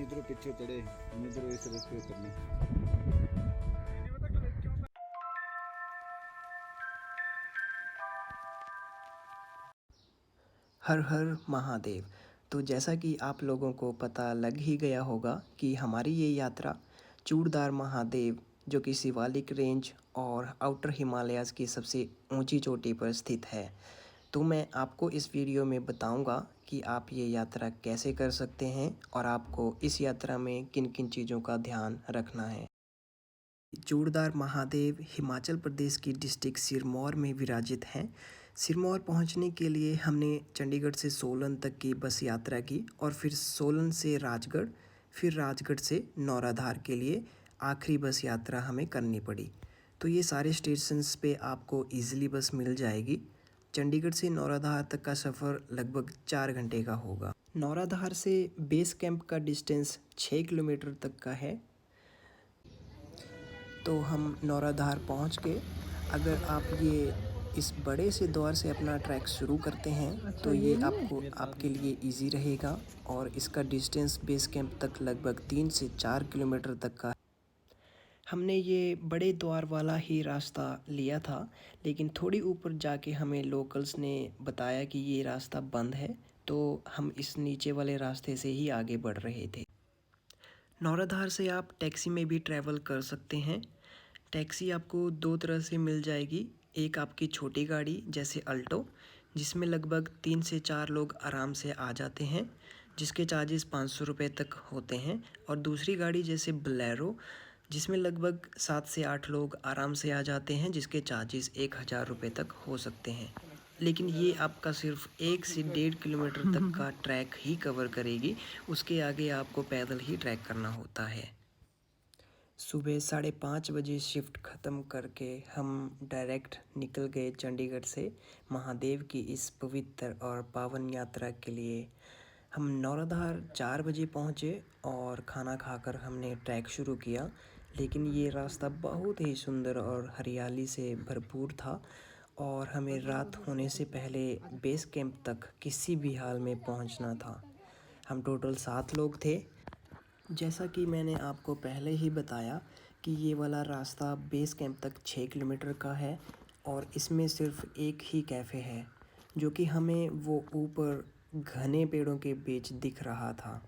इधर पीछे चढ़े, हम इधर इस रास्ते उतरने। हर हर महादेव। तो जैसा कि आप लोगों को पता लग ही गया होगा कि हमारी ये यात्रा चूड़दार महादेव, जो कि शिवालिक रेंज और आउटर हिमालयाज़ की सबसे ऊंची चोटी पर स्थित है। तो मैं आपको इस वीडियो में बताऊंगा कि आप ये यात्रा कैसे कर सकते हैं और आपको इस यात्रा में किन किन चीज़ों का ध्यान रखना है। चूड़दार महादेव हिमाचल प्रदेश की डिस्ट्रिक्ट सिरमौर में विराजित हैं। सिरमौर पहुंचने के लिए हमने चंडीगढ़ से सोलन तक की बस यात्रा की और फिर सोलन से राजगढ़, फिर राजगढ़ से नौराधार के लिए आखिरी बस यात्रा हमें करनी पड़ी। तो ये सारे स्टेशंस पे आपको इजीली बस मिल जाएगी। चंडीगढ़ से नौराधार तक का सफ़र लगभग 4 घंटे का होगा। नौराधार से बेस कैंप का डिस्टेंस 6 किलोमीटर तक का है। तो हम नौराधार पहुंच के अगर आप ये इस बड़े से द्वार से अपना ट्रैक शुरू करते हैं तो ये आपको आपके लिए इजी रहेगा और इसका डिस्टेंस बेस कैंप तक लगभग 3 से 4 किलोमीटर तक का। हमने ये बड़े द्वार वाला ही रास्ता लिया था, लेकिन थोड़ी ऊपर जाके हमें लोकल्स ने बताया कि ये रास्ता बंद है, तो हम इस नीचे वाले रास्ते से ही आगे बढ़ रहे थे। नौराधार से आप टैक्सी में भी ट्रैवल कर सकते हैं। टैक्सी आपको दो तरह से मिल जाएगी। एक आपकी छोटी गाड़ी जैसे अल्टो, जिसमें लगभग 3 से 4 लोग आराम से आ जाते हैं, जिसके चार्जेस 500 रुपये तक होते हैं। और दूसरी गाड़ी जैसे बोलेरो, जिसमें लगभग 7 से 8 लोग आराम से आ जाते हैं, जिसके चार्जेस 1000 रुपये तक हो सकते हैं। लेकिन ये आपका सिर्फ 1 से 1.5 किलोमीटर तक का ट्रैक ही कवर करेगी, उसके आगे आपको पैदल ही ट्रैक करना होता है। सुबह 5:30 बजे शिफ्ट ख़त्म करके हम डायरेक्ट निकल गए चंडीगढ़ से महादेव की इस पवित्र और पावन यात्रा के लिए। हम नौराधार 4 बजे पहुँचे और खाना खाकर हमने ट्रैक शुरू किया, लेकिन ये रास्ता बहुत ही सुंदर और हरियाली से भरपूर था और हमें रात होने से पहले बेस कैंप तक किसी भी हाल में पहुंचना था। हम टोटल 7 लोग थे। जैसा कि मैंने आपको पहले ही बताया कि ये वाला रास्ता बेस कैंप तक 6 किलोमीटर का है और इसमें सिर्फ एक ही कैफ़े है, जो कि हमें वो ऊपर घने पेड़ों के बीच दिख रहा था।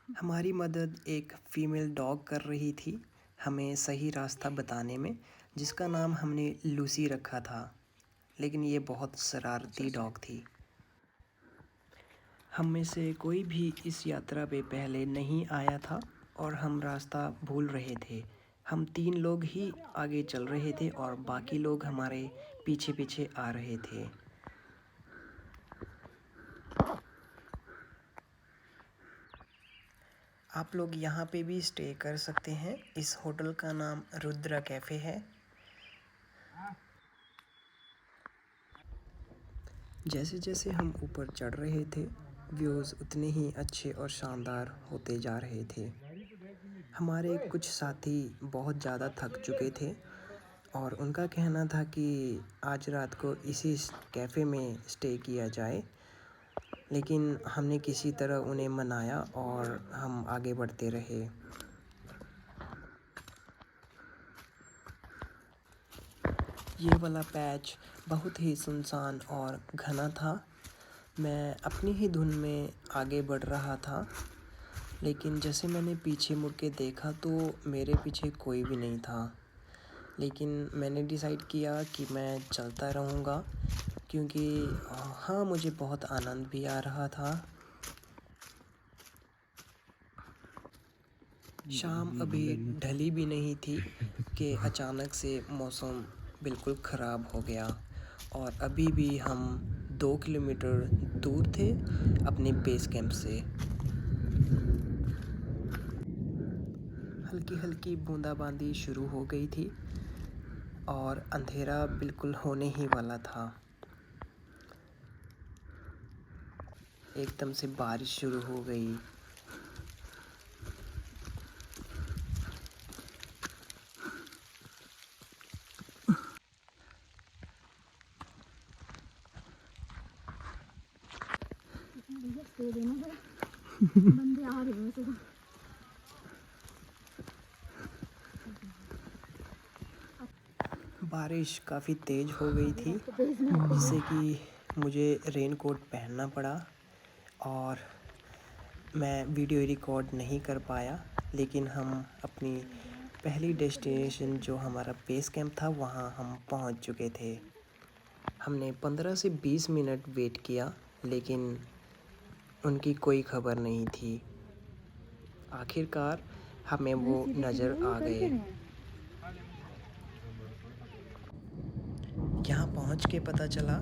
हमारी मदद एक फ़ीमेल डॉग कर रही थी हमें सही रास्ता बताने में, जिसका नाम हमने लूसी रखा था, लेकिन ये बहुत शरारती डॉग थी। हम में से कोई भी इस यात्रा पे पहले नहीं आया था और हम रास्ता भूल रहे थे। हम 3 लोग ही आगे चल रहे थे और बाकी लोग हमारे पीछे पीछे आ रहे थे। आप लोग यहाँ पे भी स्टे कर सकते हैं। इस होटल का नाम रुद्रा कैफ़े है। जैसे जैसे हम ऊपर चढ़ रहे थे, व्यूज़ उतने ही अच्छे और शानदार होते जा रहे थे। हमारे कुछ साथी बहुत ज़्यादा थक चुके थे और उनका कहना था कि आज रात को इसी कैफ़े में स्टे किया जाए, लेकिन हमने किसी तरह उन्हें मनाया और हम आगे बढ़ते रहे। ये वाला पैच बहुत ही सुनसान और घना था। मैं अपनी ही धुन में आगे बढ़ रहा था, लेकिन जैसे मैंने पीछे मुड़ के देखा तो मेरे पीछे कोई भी नहीं था। लेकिन मैंने डिसाइड किया कि मैं चलता रहूँगा, क्योंकि हाँ, मुझे बहुत आनंद भी आ रहा था। शाम अभी ढली भी नहीं थी कि अचानक से मौसम बिल्कुल ख़राब हो गया और अभी भी हम 2 किलोमीटर दूर थे अपने बेस कैंप से। हल्की हल्की बूंदाबांदी शुरू हो गई थी और अंधेरा बिल्कुल होने ही वाला था। एकदम से बारिश शुरू हो गई। दे देना जरा। बंदे आ रहे हैं वैसे तो। बारिश काफ़ी तेज़ हो गई थी जिससे कि मुझे रेनकोट पहनना पड़ा और मैं वीडियो रिकॉर्ड नहीं कर पाया। लेकिन हम अपनी पहली डेस्टिनेशन जो हमारा बेस कैंप था वहाँ हम पहुँच चुके थे। हमने 15 से 20 मिनट वेट किया लेकिन उनकी कोई खबर नहीं थी। आखिरकार हमें वो नज़र आ गए। यहाँ पहुँच के पता चला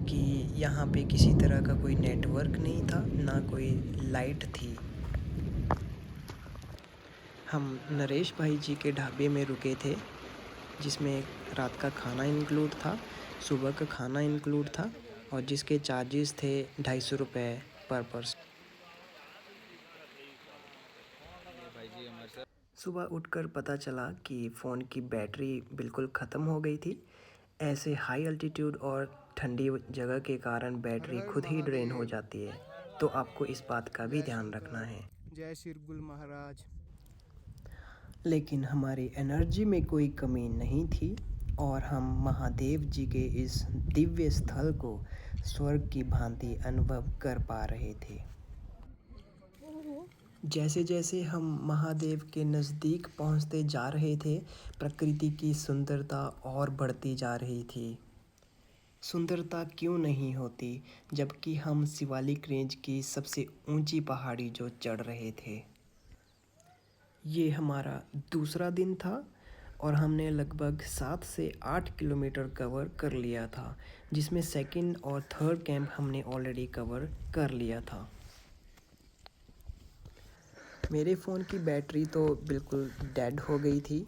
कि यहाँ पे किसी तरह का कोई नेटवर्क नहीं था, ना कोई लाइट थी। हम नरेश भाई जी के ढाबे में रुके थे जिसमें रात का खाना इंक्लूड था, सुबह का खाना इंक्लूड था और जिसके चार्जेस थे 250 रुपये पर पर्सन। सुबह उठकर पता चला कि फ़ोन की बैटरी बिल्कुल ख़त्म हो गई थी। ऐसे हाई अल्टीट्यूड और ठंडी जगह के कारण बैटरी खुद ही ड्रेन हो जाती है, तो आपको इस बात का भी ध्यान रखना है। जय शिरगुल महाराज। लेकिन हमारी एनर्जी में कोई कमी नहीं थी और हम महादेव जी के इस दिव्य स्थल को स्वर्ग की भांति अनुभव कर पा रहे थे। जैसे जैसे हम महादेव के नज़दीक पहुंचते जा रहे थे, प्रकृति की सुंदरता और बढ़ती जा रही थी। सुंदरता क्यों नहीं होती जबकि हम शिवालिक रेंज की सबसे ऊंची पहाड़ी जो चढ़ रहे थे। ये हमारा दूसरा दिन था और हमने लगभग 7 से 8 किलोमीटर कवर कर लिया था, जिसमें सेकंड और थर्ड कैंप हमने ऑलरेडी कवर कर लिया था। मेरे फ़ोन की बैटरी तो बिल्कुल डेड हो गई थी,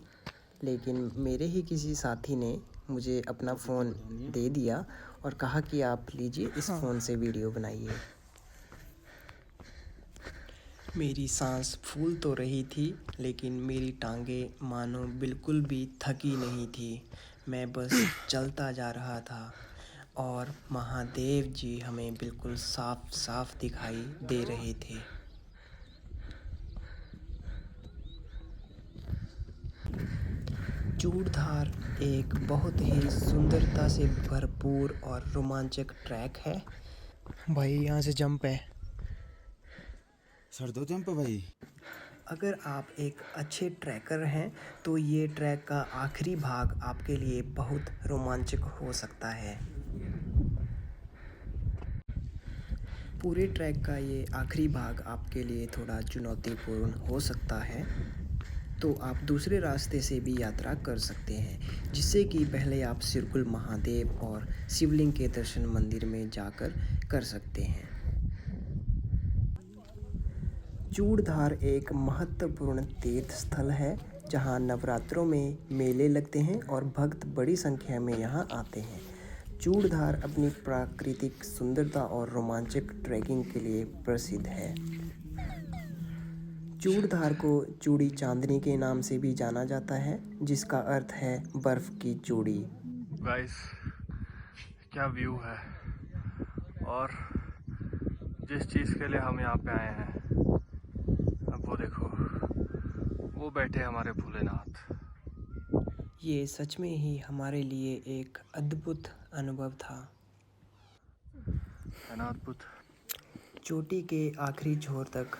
लेकिन मेरे ही किसी साथी ने मुझे अपना फ़ोन दे दिया और कहा कि आप लीजिए, इस फ़ोन से वीडियो बनाइए। मेरी सांस फूल तो रही थी लेकिन मेरी टांगें मानो बिल्कुल भी थकी नहीं थी। मैं बस चलता जा रहा था और महादेव जी हमें बिल्कुल साफ साफ दिखाई दे रहे थे। चूड़धार एक बहुत ही सुंदरता से भरपूर और रोमांचक ट्रैक है। भाई यहाँ से जंप है। सर दो जंप है भाई। अगर आप एक अच्छे ट्रैकर हैं तो ये ट्रैक का आखिरी भाग आपके लिए बहुत रोमांचक हो सकता है। पूरे ट्रैक का ये आखिरी भाग आपके लिए थोड़ा चुनौतीपूर्ण हो सकता है, तो आप दूसरे रास्ते से भी यात्रा कर सकते हैं, जिससे कि पहले आप सिरकुल महादेव और शिवलिंग के दर्शन मंदिर में जाकर कर सकते हैं। चूड़धार एक महत्वपूर्ण तीर्थ स्थल है जहां नवरात्रों में मेले लगते हैं और भक्त बड़ी संख्या में यहां आते हैं। चूड़धार अपनी प्राकृतिक सुंदरता और रोमांचक ट्रैकिंग के लिए प्रसिद्ध है। चूड़धार को चूड़ी चांदनी के नाम से भी जाना जाता है, जिसका अर्थ है बर्फ की चूड़ी। गाइस, क्या व्यू है और जिस चीज़ के लिए हम यहाँ पे आए हैं, अब वो देखो, वो बैठे हमारे भोलेनाथ। ये सच में ही हमारे लिए एक अद्भुत अनुभव था। है ना अद्भुत। चोटी के आखिरी छोर तक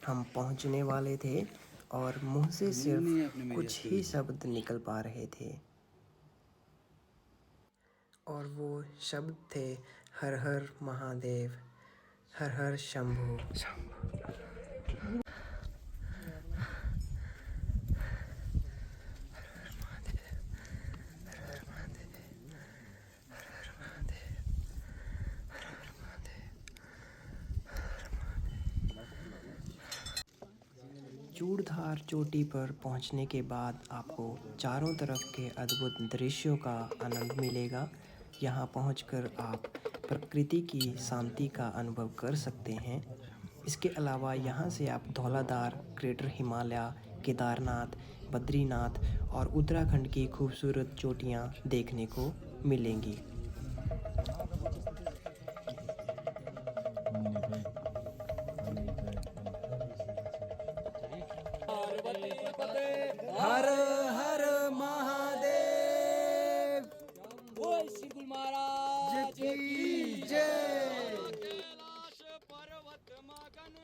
हम पहुंचने वाले थे और मुंह से सिर्फ कुछ ही शब्द निकल पा रहे थे, और वो शब्द थे हर हर महादेव, हर हर शंभू। चूड़धार चोटी पर पहुंचने के बाद आपको चारों तरफ के अद्भुत दृश्यों का आनंद मिलेगा। यहां पहुंचकर आप प्रकृति की शांति का अनुभव कर सकते हैं। इसके अलावा यहां से आप धौलाधार, ग्रेटर हिमालय, केदारनाथ, बद्रीनाथ और उत्तराखंड की खूबसूरत चोटियां देखने को मिलेंगी।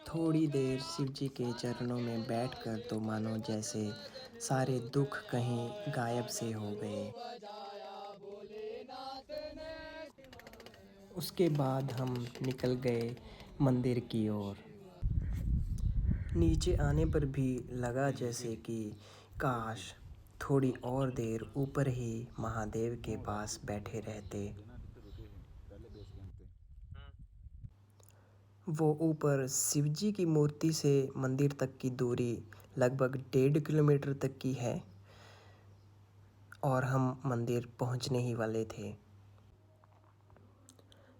थोड़ी देर शिव जी के चरणों में बैठकर तो मानो जैसे सारे दुख कहीं गायब से हो गए। उसके बाद हम निकल गए मंदिर की ओर। नीचे आने पर भी लगा जैसे कि काश थोड़ी और देर ऊपर ही महादेव के पास बैठे रहते। वो ऊपर शिवजी की मूर्ति से मंदिर तक की दूरी लगभग 1.5 किलोमीटर तक की है और हम मंदिर पहुंचने ही वाले थे।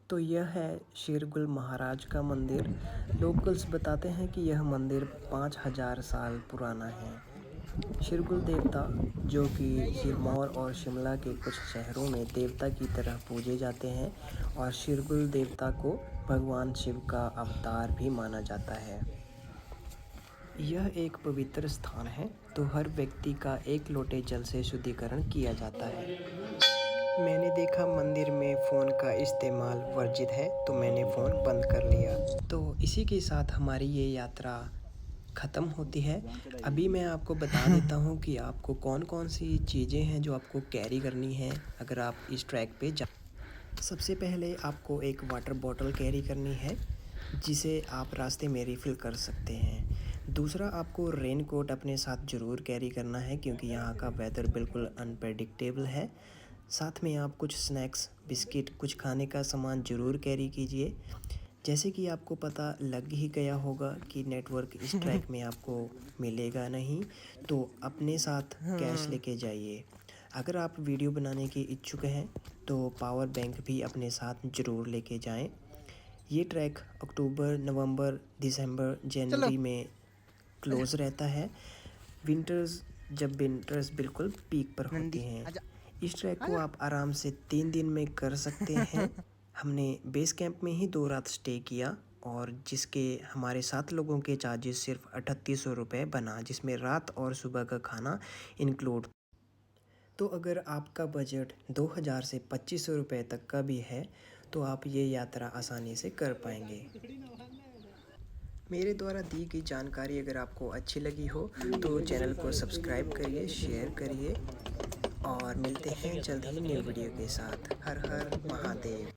तो यह है शेरगुल महाराज का मंदिर। लोकल्स बताते हैं कि यह मंदिर 5000 साल पुराना है। शेरगुल देवता, जो कि सिरमौर और शिमला के कुछ शहरों में देवता की तरह पूजे जाते हैं, और शेरगुल देवता को भगवान शिव का अवतार भी माना जाता है। यह एक पवित्र स्थान है, तो हर व्यक्ति का 1 लोटे जल से शुद्धिकरण किया जाता है। मैंने देखा मंदिर में फ़ोन का इस्तेमाल वर्जित है, तो मैंने फ़ोन बंद कर लिया। तो इसी के साथ हमारी ये यात्रा ख़त्म होती है। अभी मैं आपको बता देता हूँ कि आपको कौन कौन सी चीज़ें हैं जो आपको कैरी करनी है अगर आप इस ट्रैक पे जा। सबसे पहले आपको एक वाटर बॉटल कैरी करनी है, जिसे आप रास्ते में रिफ़िल कर सकते हैं। दूसरा, आपको रेन कोट अपने साथ ज़रूर कैरी करना है, क्योंकि यहाँ का वेदर बिल्कुल अनप्रेडिक्टेबल है। साथ में आप कुछ स्नैक्स, बिस्किट, कुछ खाने का सामान ज़रूर कैरी कीजिए। जैसे कि आपको पता लग ही गया होगा कि नेटवर्क इस ट्रैक में आपको मिलेगा नहीं, तो अपने साथ कैश लेके जाइए। अगर आप वीडियो बनाने के इच्छुक हैं तो पावर बैंक भी अपने साथ ज़रूर लेके जाएं। ये ट्रैक अक्टूबर, नवंबर, दिसंबर, जनवरी में क्लोज़ रहता है। जब विंटर्स बिल्कुल पीक पर होते हैं। इस ट्रैक को आप आराम से 3 दिन में कर सकते हैं। हमने बेस कैंप में ही 2 रात स्टे किया, और जिसके हमारे 7 लोगों के चार्जेस सिर्फ 3800 रुपये बना, जिसमें रात और सुबह का खाना इंक्लूड। तो अगर आपका बजट 2000 से 2500 रुपये तक का भी है, तो आप ये यात्रा आसानी से कर पाएंगे। मेरे द्वारा दी गई जानकारी अगर आपको अच्छी लगी हो तो चैनल को सब्सक्राइब करिए, शेयर करिए, और मिलते हैं जल्द ही न्यू वीडियो के साथ। हर हर महादेव।